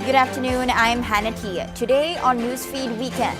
Good afternoon, I'm Hannah T. Today on Newsfeed Weekend.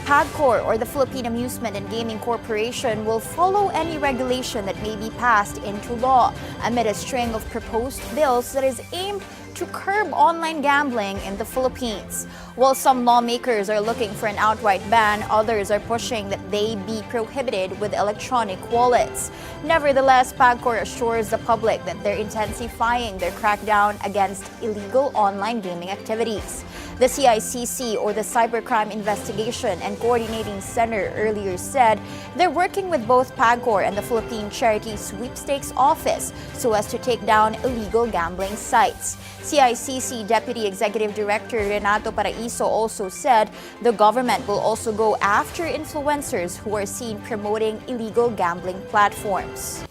PAGCOR, or the Philippine Amusement and Gaming Corporation, will follow any regulation that may be passed into law amid a string of proposed bills that is aimed to curb online gambling in the Philippines. While some lawmakers are looking for an outright ban, others are pushing that they be prohibited with electronic wallets. Nevertheless, PAGCOR assures the public that they're intensifying their crackdown against illegal online gaming activities. The CICC, or the Cybercrime Investigation and Coordinating Center, earlier said they're working with both PAGCOR and the Philippine Charity Sweepstakes Office so as to take down illegal gambling sites. CICC Deputy Executive Director Renato Paraiso also said the government will also go after influencers who are seen promoting illegal gambling platforms.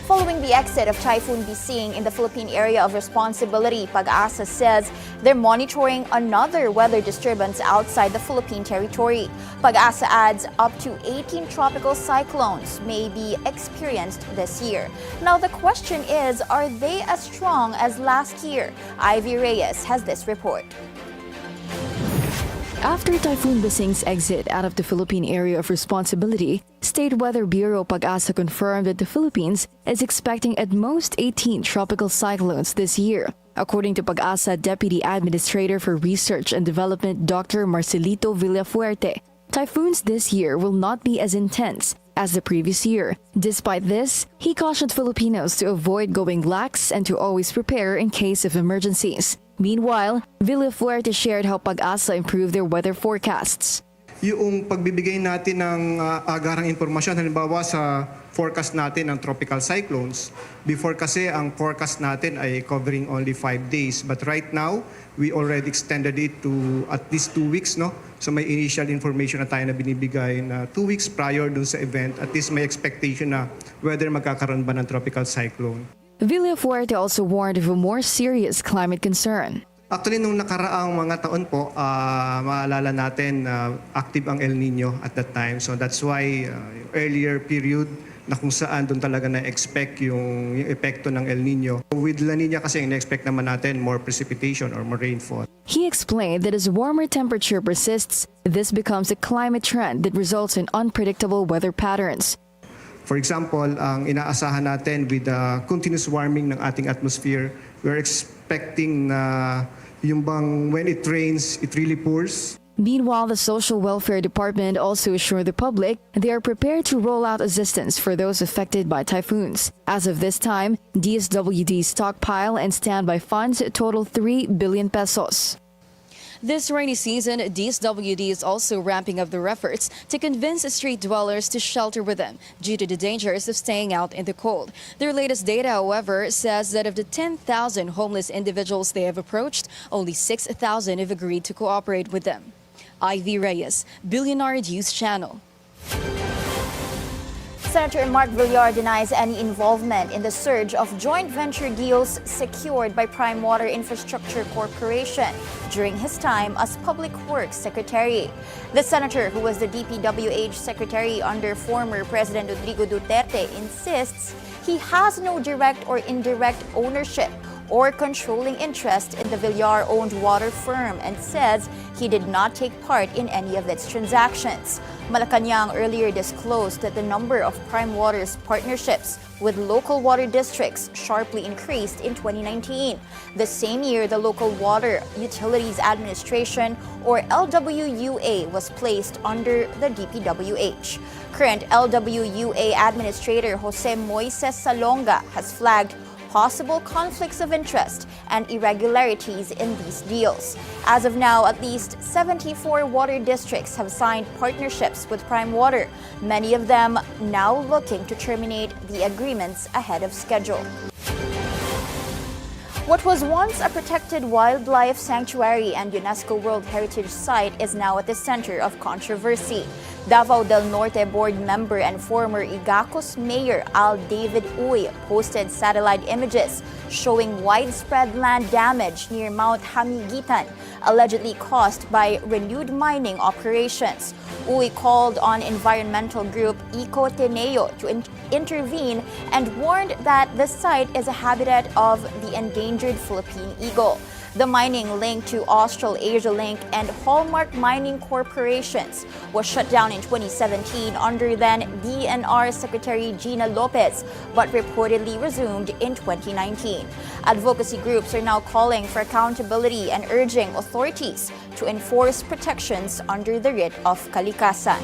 Following the exit of Typhoon Bising in the Philippine Area of Responsibility, PAGASA says they're monitoring another weather disturbance outside the Philippine territory. PAGASA adds up to 18 tropical cyclones may be experienced this year. Now the question is, are they as strong as last year? Ivy Reyes has this report. After Typhoon Bising's exit out of the Philippine Area of Responsibility, State Weather Bureau PAGASA confirmed that the Philippines is expecting at most 18 tropical cyclones this year. According to PAGASA Deputy Administrator for Research and Development Dr. Marcelito Villafuerte, typhoons this year will not be as intense as the previous year. Despite this, he cautioned Filipinos to avoid going lax and to always prepare in case of emergencies. Meanwhile, Villafuerte shared how PAGASA improved their weather forecasts. Yung pagbibigay natin ng agarang impormasyon, halimbawa sa forecast natin ng tropical cyclones, before kasi ang forecast natin ay covering only 5 days. But right now, we already extended it to at least 2 weeks, no? So may initial information na tayo na binibigay na 2 weeks prior dun sa event. At least may expectation na whether magkakaroon ba ng tropical cyclone. Villafuerte also warned of a more serious climate concern. Actually, nung nakaraang mga taon po, maalala natin active ang El Nino at that time. So that's why earlier period na kung saan doon talaga na-expect yung epekto ng El Nino. With La Nina kasi na-expect naman natin more precipitation or more rainfall. He explained that as warmer temperature persists, this becomes a climate trend that results in unpredictable weather patterns. For example, ang inaasahan natin with the continuous warming ng ating atmosphere, we're expecting na yung bang when it rains, it really pours. Meanwhile, the Social Welfare Department also assured the public they are prepared to roll out assistance for those affected by typhoons. As of this time, DSWD's stockpile and standby funds total 3 billion pesos. This rainy season, DSWD is also ramping up their efforts to convince street dwellers to shelter with them due to the dangers of staying out in the cold. Their latest data, however, says that of the 10,000 homeless individuals they have approached, only 6,000 have agreed to cooperate with them. Ivy Reyes, Billionaire News Channel. Senator Mark Villar denies any involvement in the surge of joint venture deals secured by Prime Water Infrastructure Corporation during his time as Public Works Secretary. The senator, who was the DPWH Secretary under former President Rodrigo Duterte, insists he has no direct or indirect ownership or controlling interest in the Villar-owned water firm and says he did not take part in any of its transactions. Malacanang earlier disclosed that the number of Prime Water's partnerships with local water districts sharply increased in 2019. The same year, the Local Water Utilities Administration, or LWUA, was placed under the DPWH. Current LWUA Administrator Jose Moises Salonga has flagged possible conflicts of interest and irregularities in these deals. As of now, at least 74 water districts have signed partnerships with Prime Water, many of them now looking to terminate the agreements ahead of schedule. What was once a protected wildlife sanctuary and UNESCO World Heritage Site is now at the center of controversy. Davao del Norte board member and former Igacos Mayor Al David Uy posted satellite images showing widespread land damage near Mount Hamiguitan, allegedly caused by renewed mining operations. Uy called on environmental group Eco Teneo to intervene and warned that the site is a habitat of the endangered Philippine eagle. The mining linked to Australasia Link and Hallmark Mining Corporations was shut down in 2017 under then DNR Secretary Gina Lopez, but reportedly resumed in 2019. Advocacy groups are now calling for accountability and urging authorities to enforce protections under the writ of kalikasan.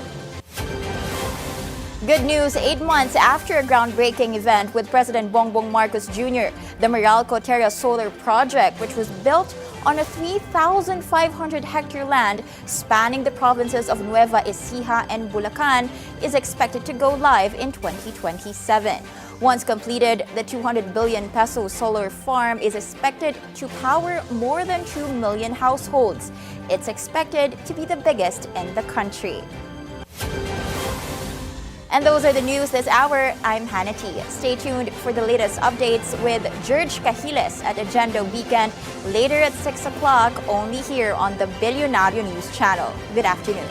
Good news, 8 months after a groundbreaking event with President Bongbong Marcos Jr., the Meralco Terra solar project, which was built on a 3,500-hectare land spanning the provinces of Nueva Ecija and Bulacan, is expected to go live in 2027. Once completed, the 200 billion peso solar farm is expected to power more than 2 million households. It's expected to be the biggest in the country. And those are the news this hour. I'm Hannah T. Stay tuned for the latest updates with George Cahiles at Agenda Weekend later at 6 o'clock, only here on the Billionario News Channel. Good afternoon.